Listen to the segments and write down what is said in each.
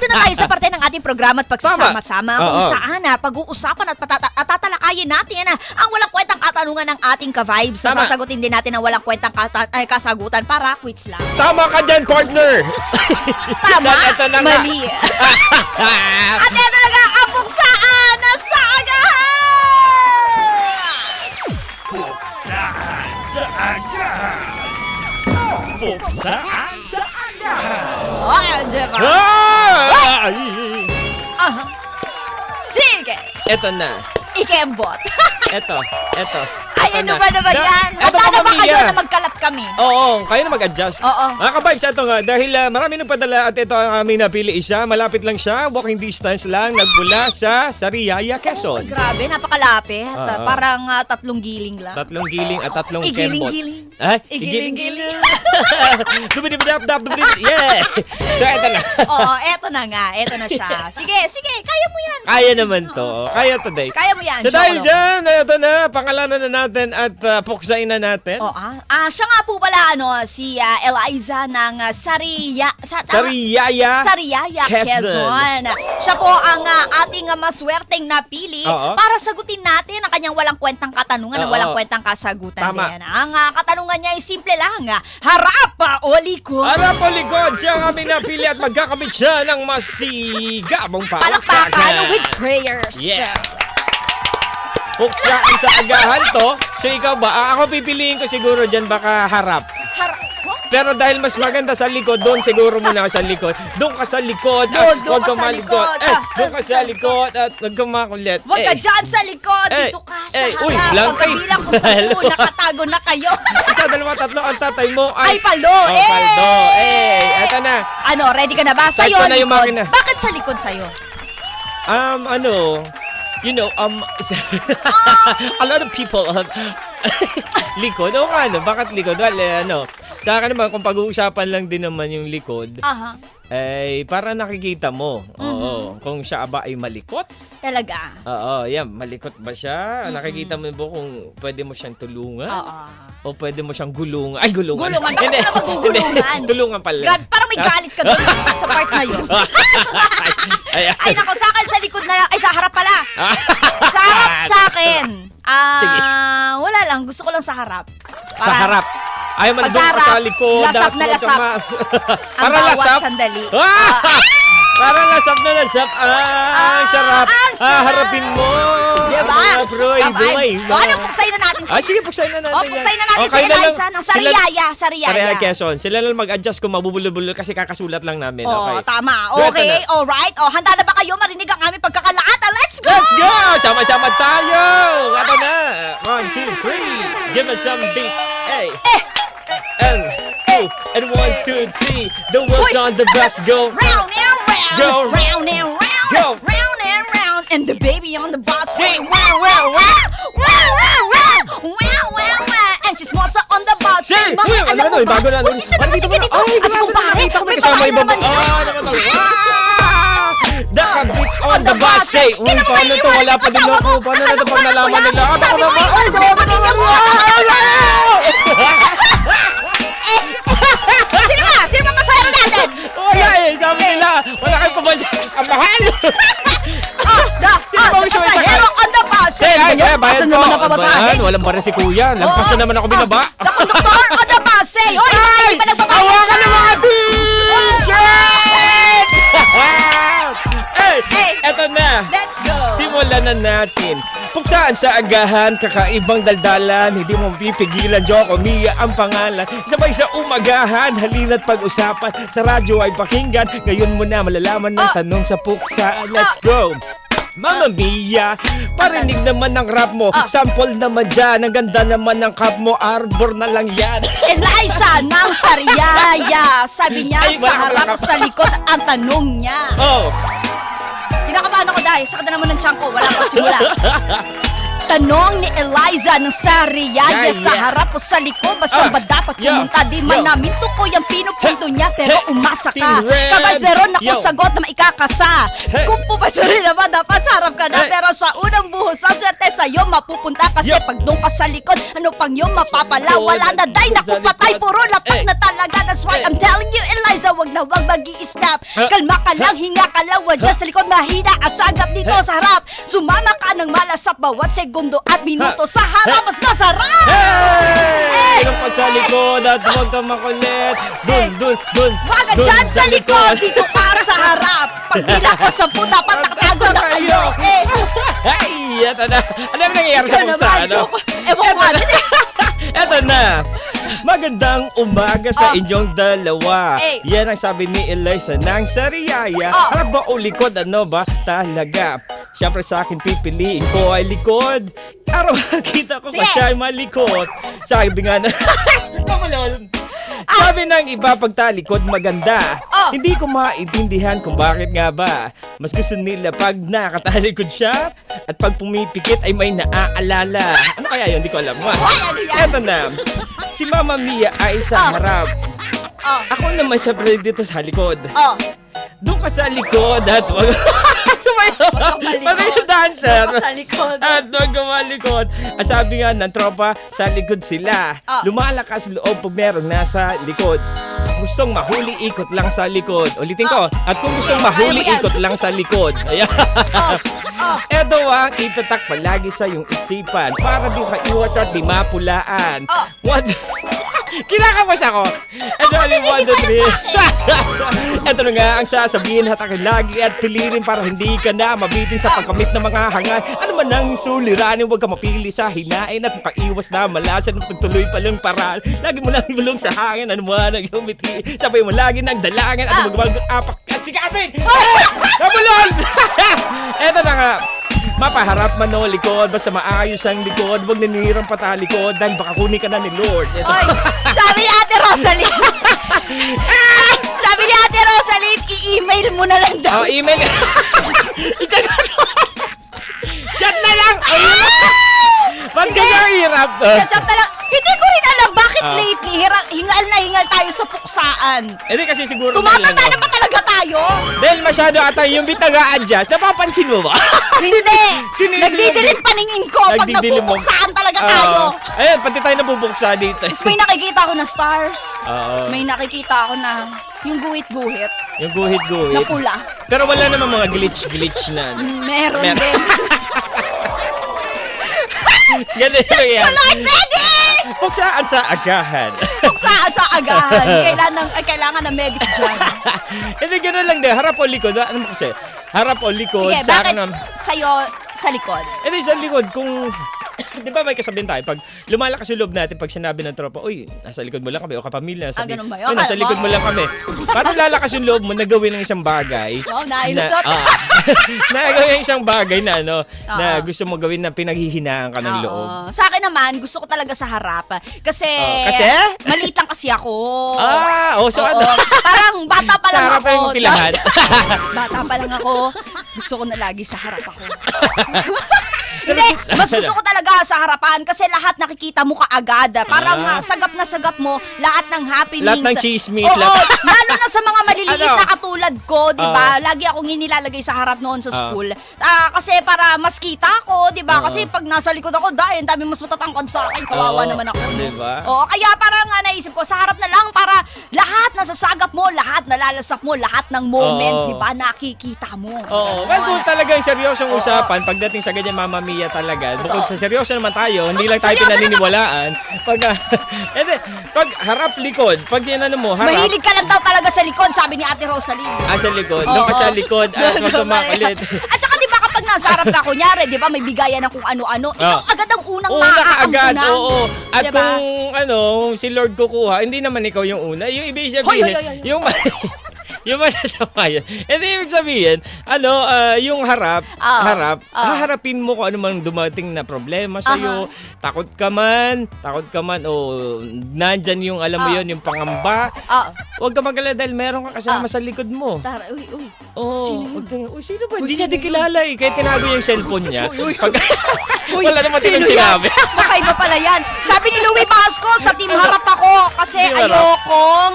Dito na tayo sa parte ng ating programa at pagsasama-sama kung saan pag-uusapan at tatalakayin natin ang walang kwentang katanungan ng ating ka-vibes. Sasagutin din natin ang walang kwentang kasagutan para quiz lang. Tama ka dyan, partner! Tama? Ito na nga. Mali. At ito na nga ang puksaan na sa agahan! Puksaan sa agahan! Puksaan sa agahan! Oh, diba? Sige! Ito na. Ikembot. Ito. Ay, ano ba naman yan? Handa na ba kayo na magkalat kami? Oo, kayo na mag-adjust. Oo. Mga ka-vibes, ito nga, dahil marami nang padala at ito ang aming napili isa. Malapit lang siya, walking distance lang, nagmula sa Sariaya, Quezon. Grabe, napakalapit. Oo. Parang 3 giling lang. 3 giling at 3 kembot. Igiling-giling. Ay, Igiling-giling. Dubidibidap-dap-dubidip. Yeah! So, ito na. Oo, eto na nga. Eto na siya. Sige, kaya mo yan. Kaya naman to. Kaya today. Kaya mo yan. So dahil Cholo. dyan, ito na, pangalanan na natin at puksain na natin. Siya nga po pala, si Eliza ng Sariaya, Quezon. Siya po ang ating maswerteng napili para sagutin natin ang kanyang walang kwentang katanungan, ang walang kwentang kasagutan. Tama. Din. Ang katanungan niya ay simple lang. Harap o likod? Harap o likod, siya ang aming napili at magkakamit siya ng masigabong Palakpakan palakpakan. with prayers. Yeah. Puksaan sa agahan to. So ikaw ba? Ako pipiliin ko siguro dyan baka harap. Pero dahil mas maganda sa likod, doon siguro muna sa likod. Doon ka sa likod. Doon ka sa likod. Doon ka sa likod at huwag kang makulit. Huwag ka dyan sa likod. Dito ka sa harap. Uy, blank. Pagkabilang ko sa nakatago na kayo. Isa, dalawa, tatlo. Ang tatay mo Ay, paldo. Paldo. Eto na. Ready ka na ba? Start Sa'yo, ko na yung likod. makina. Bakit sa likod sa'yo? A lot of people likod. O ano, bakit likod? Well, sa akin naman, kung pag-uusapan lang din naman yung likod, para nakikita mo. Oo, kung siya ba ay malikot. Talaga? Oo, yan, malikot ba siya? Nakikita mo po kung pwede mo siyang tulungan. O pwede mo siyang gulungan. Ay, gulungan. Gulungan? Bakit ka na magugulungan? Tulungan pala. God, parang may galit ka doon sa part na yun. Ay, nako, sa akin sa likod na lang. Ay, sa harap pala. Sa harap sa akin. Wala lang. Gusto ko lang sa harap. Sa harap. Ay, man doon ka sa likod. Lasap na lasap. Ang bawat sandali. Para lasap na lasap. Sarap. Harapin mo. Diba? Ano, puksayin na natin. Sige, puksayin na natin. Puksayin na natin si Eliza ng Sariaya. Quezon. Sila lang mag-adjust kung mabubulol-bulol kasi kakasulat lang namin. Okay. Tama. Okay, alright. Handa na ba kayo marinig ang aming pagkakalaat? Let's go! Let's go! Sama-sama tayo! Ito na. 1, 2, 3. Give us some beat. Hey. And 1, 2, 3. The wheels on the bus go. Round and round. Go. Round and round. Go. Round and round. And the baby on the bus say wow, wow, wow. Wow, wow, wow. Wow, wow, wow. And she's also on the bus. Say, mga alam mo ba? bago na. Isa naman si ganito. As kumpare, may kasama pakala ibang naman siya. The beat on the bus say. Paano to? Wala pa din ako. Paano na ito pag nalaman nila? Sabi mo iwan mo yung pamilya mo. Sino ba pasahero natin? Wala sabi nila. Wala kayong pabasa. Ang mahal. Pasahero on the bus. Bayan naman ang pabasahin. Walang bara si kuya. Lagpas na naman ako binaba. The conductor on the bus say. Hoy, hindi pa nagbabayad. Hawakan ng mga t-shirt! Eto na. Let's go. Simulan na natin. Puksaan sa agahan, kakaibang daldalan, hindi mo pipigilan, Joko Mia ang pangalan. Sabay sa umagahan, halina't pag-usapan, sa radyo ay pakinggan, ngayon mo na malalaman ng tanong sa puksaan. Let's go! Mama Mia, parinig naman ng rap mo, sample naman dyan, ang ganda naman ng cup mo, arbor na lang yan. Eliza ng Sariaya, sabi niya sa harap sa likod ang tanong niya. Kinakabahan ako dahil, sakit na naman ng tiyan ko, wala pa simula. Tanong ni Eliza ng Sariaya, Yeah, sa yeah. harap o sa likod, basta ba dapat yeah, pumunta? Di man yo. namin tukoy ang pinupunto niya, pero Hey, umasa ka. Team Red. Kabas, meron ako Yo. sagot na maikakasa. Hey. Kung pupasurin naman, dapat sa harap ka na. Hey. Pero sa unang buhos, sa swerte sa'yo mapupunta. Kasi Yo. pag doon ka sa likod, ano pang yung mapapala? Wala na, day, naku, Sa patay, likod. puro lapak Eh. na talaga. That's why Eh. I'm telling you, Eliza, wag na wag mag-i-stop. Ha? Kalma ka lang, hinga ka lang, wadya sa likod, mahina, asagap dito sa harap. Sumama ka ng malasap bawat segundo at minuto. Sa harap, mas masarap! Hey! Yung pag sa likod at huwag kang makulit. Dun. Wag ka dun dyan sa likod, dito ka sa harap. Pag bila ko sa puta, patatago na kayo. Eh, Ay, eto na. Ano yung nangyayari sa ikaw puksa? naman, Ano? joke. Ewan ko nga. Eto na. Magandang umaga sa Oh. inyong dalawa. Eh. Yan ang sabi ni Eliza ng Sariaya. Oh. Harap ba o likod? Ano ba? Talaga. Siyempre sa akin pipiliin ko ay likod. Araw kita ko pa Sige. siya ay malikot. Sabi nga na... Kamalol. Sabi ng iba pag talikod maganda. Oh. Hindi ko maintindihan kung bakit nga ba. Mas gusto nila pag nakatalikod siya at pag pumipikit ay may naaalala. Ano kaya yun? Hindi ko alam. Ay, ano yan? Eto na. Si Mama Mia ay sa Oh. harap. Oh, Ako naman siyempre dito sa likod. oh. Doon ka sa likod at wag... Sumayo! Huwag kang malikot. Parang yung dancer. Doon ka sa likod. At doon ka malikod. Ang sabi nga ng tropa, sa likod sila. Ah. Lumalakas loob pag merong nasa likod. Gustong mahuli, ikot lang sa likod. Ulitin ko. At kung gustong mahuli, Kaya mo yan. ikot lang sa likod. Ayan. Eto ang itatak palagi sa iyong isipan para di ka iwas at di mapulaan. Oh. What? Kinakamas ako. Ito Ako din, hindi ko alam Ito na nga ang sasabihin hatakin lagi at piliin para hindi ka na mabitin sa pagkamit ng mga hangal. Ano man ang suliranin, huwag ka mapili sa hinain at paiwas na malasan at pagtuloy pa lang paraan. Lagi mo lang ibulong sa hangin, ano man ang umiti. Sabay mo lagi ng dalangin at magmag-apak at sikapin. Nabulol! Ito na nga. Mapaharap man o likod, basta maayos ang likod, huwag nanirang patalikod dahil baka kunin ka na ni Lord. Ito. Oy, sabi ni Ate Rosalie. Sabi ni Ate Rosalie, i-email mo na lang daw. Oh, email. Chat na lang. Ba't Sige. ganyan hirap? Chat na lang. Hindi ko rin alam bakit Ah. lately hingal na hingal tayo sa puksaan. Hindi kasi siguro Tumatanda na ba talaga tayo? Dahil masyado ata yung bit nag-a-adjust. Napapansin mo ba? Hindi. Sino yung Nagdidilim paningin ko pag Nagdidilim mo. napupuksaan talaga tayo. Ayun, pati tayo nabubuksa dito. Tapos may nakikita ako na stars. Oo. May nakikita ako na yung guhit-guhit Yung guhit-guhit. na pula. Pero wala naman mga glitch na. Meron Meron. din. Ganito yan. Lord, ready! Buksaan sa agahan. Puksaan sa agahan. Kailangan ng medic dyan. Hindi, gano'n lang din. Harap o likod. Ano mo kasi? Harap o likod. Sige, sa bakit akin, sa'yo sa likod? Hindi, sa likod. Kung... Di ba may kasabihin tayo? Pag lumalakas yung loob natin, pag sinabi ng tropa, uy, nasa likod mo lang kami. O kapamilya, nasa, ganun ba yun? Uy, nasa Akala likod mo. mo lang kami. Parang lalakas yung loob mo na gawin ng isang bagay. Wow, nailusot. Na gawin ng isang bagay na, na Oo. gusto mo gawin na pinaghihinaan ka ng Oo. loob. Sa akin naman, gusto ko talaga sa harap. Kasi, Kasi? maliit lang kasi ako. So Oo. ano? Parang bata pa Sa lang harap ako. yung pilahan. Bata pa lang ako. Gusto ko na lagi sa harap ako. Hindi, mas gusto ko talaga sa harapan kasi lahat nakikita mo kaagad. Parang sagap na sagap mo lahat ng happenings. Lahat ng chismis, Oo, lahat. lalo na sa mga maliliit Ano? na katulad ko, 'di ba? Lagi akong inilalagay sa harap noon sa school. Kasi para mas kita ko, 'di ba? Kasi pag nasa likod ako, dahil dami mas matatangkad sa akin, kawawa Oo, naman ako. 'di ba? Oo, kaya parang naisip ko sa harap na lang para lahat nasasagap mo, lahat nalalasap mo, lahat ng moment, Oo. 'di ba? Nakikita mo. Oo. Well, kung talagang seryosong usapan, pagdating sa ganyan Mama Mia talaga, bukod sa seryoso naman tayo, hindi lang tayo seryoso pinaniniwalaan. Pag harap likod, pag yan ano mo, harap, Mahilig ka lang daw talaga sa likod, sabi ni Ate Rosalie. sa likod, doon ka Oo. sa likod, at huwag kumakulit. At saka di ba kapag nasa harap ka, kunyari, di ba may bigayan ng kung ano-ano, ikaw agad ang unang Oo, nakaagad, maaaampunan. oo. At Diba? kung si Lord kukuha, hindi naman ikaw yung una. Yung ibig Hoy, sabihin, hoy, hoy, hoy. yung Yung masasama yun. Hindi ibig sabihin, yung harap, haharapin mo kung ano man dumating na problema sa'yo. Takot ka man, o nandyan yung, alam mo yun, yung pangamba. Huwag ka magalala dahil meron ka kasama sa likod mo. Uy. Oo. Sino yun? Sino ba? Hindi sino niya di yun? kilala eh. Kaya tinago niya yung cellphone niya. Uy, Wala naman sino din yan? sinabi. Makaiba pala yan. Sabi ni Louie Basco, sa team harap ako kasi Team harap? ayokong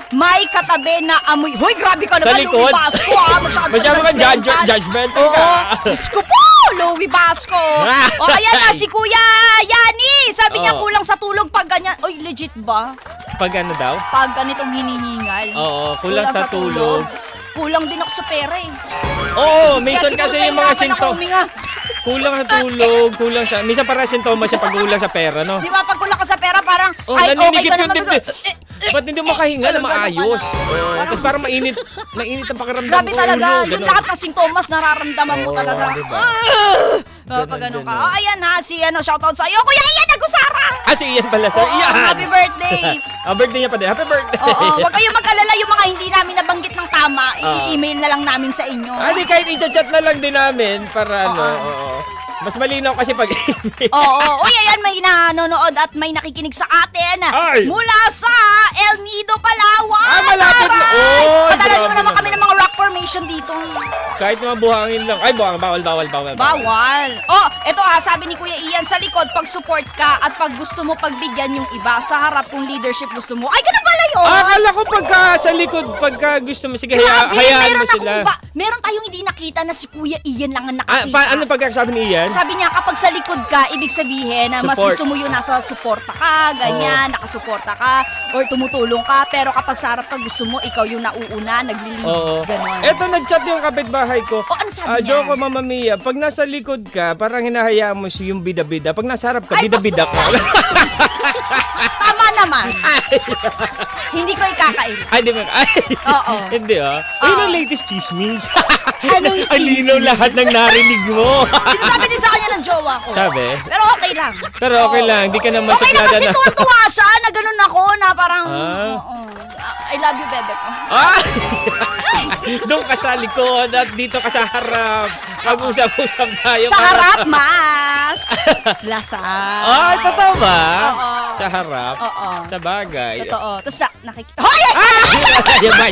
may katabi na amoy. Hoy, grabe ka Sa naman, likod? Louie Basco. Masyado ka judgmental ka. Diyos ko po, Louie Basco. O, ayan na, si Kuya Yani. Sabi niya kulang sa tulog pag ganyan. Oy, legit ba? Pag ano daw? Pag ganitong hinihingal. Oo, kulang sa tulog. Kulang din ako sa pera eh. Oo, minsan kasi yung mga sinto. kulang sa tulog, kulang sa... Minsan para sintomas siya pag kulang sa pera, no? Di ba pag kulang ka sa pera parang ay okay naninikip ka yung naman. dibdib. Ba't hindi mo makahinga na Ganun, maayos? parang- Tapos parang mainit ang pakiramdam Grabe ko. talaga. ulo, Yung ganun. lahat ng sintomas nararamdaman mo Oo, talaga. diba? Pag ganun ka. ganun. Ayan ha, si shoutout sa iyo. Kuya Ian Agusara! Si Ian pala. Ian! Happy birthday! Birthday niya pa din. Happy birthday! Oo, wag kayong mag-alala yung mga hindi namin nabanggit ng tama. I-email na lang namin sa inyo. Di kahit i-chat na lang din namin para oo. Mas malinaw kasi pag Oo. Uy, ayan, may nanonood at may nakikinig sa atin. Ay! Mula sa El Nido, Palawan. Malapit na. Aray! Oy, Padalan mo grabe naman kami naman. ng mga rock formation dito. kahit mga buhangin lang. Ay, bawal. Bawal. Oh, eto sabi ni Kuya Ian, sa likod, pag support ka at pag gusto mo pagbigyan yung iba, sa harap kung leadership gusto mo. Ay, ganun pala yun. Akala ko pagka sa likod, pagka gusto mo, sige, Grabe, hayaan meron mo sila. meron tayong hindi nakita na si Kuya Ian lang ang nakikita. Ano pagkakasabi ni Ian? Sabi niya, kapag sa likod ka, ibig sabihin na mas Support. gusto mo yung nasa suporta ka, ganyan, nakasuporta ka, or tumutulong ka. Pero kapag sa harap ka, gusto mo, ikaw yung nauuna, nagli-lead, Oo. ganon. Eto, nag-chat yung kapitbahay ko. Ano sabi niya? Joko, Mama Mia, pag nasa likod ka, parang hinahayaan mo yung bida-bida. Pag nasa harap ka, Ay, bida-bida ka. Tama naman. Hindi ko ikakain. Ay, di ba? Ay, Oo. Hindi Ayun ang latest chismis. Anong Alinaw chismis? lahat ng narinig mo. Sinasabi din sa kanya ng jowa ko. Sabi? Pero okay lang. Pero okay lang, di ka naman Okay na suplada kasi na. tuwa siya na ganun ako na parang, Ah. oo. I love you, bebe ko. Doon ka sa likod at dito ka sa harap. Mag-usap-usap tayo. Sa harap, mas. Lasal. Ay, totoo ba? Oo. Sa harap? Oo. Sa bagay. Totoo. Tapos nakikita. Hoy! Yan ba?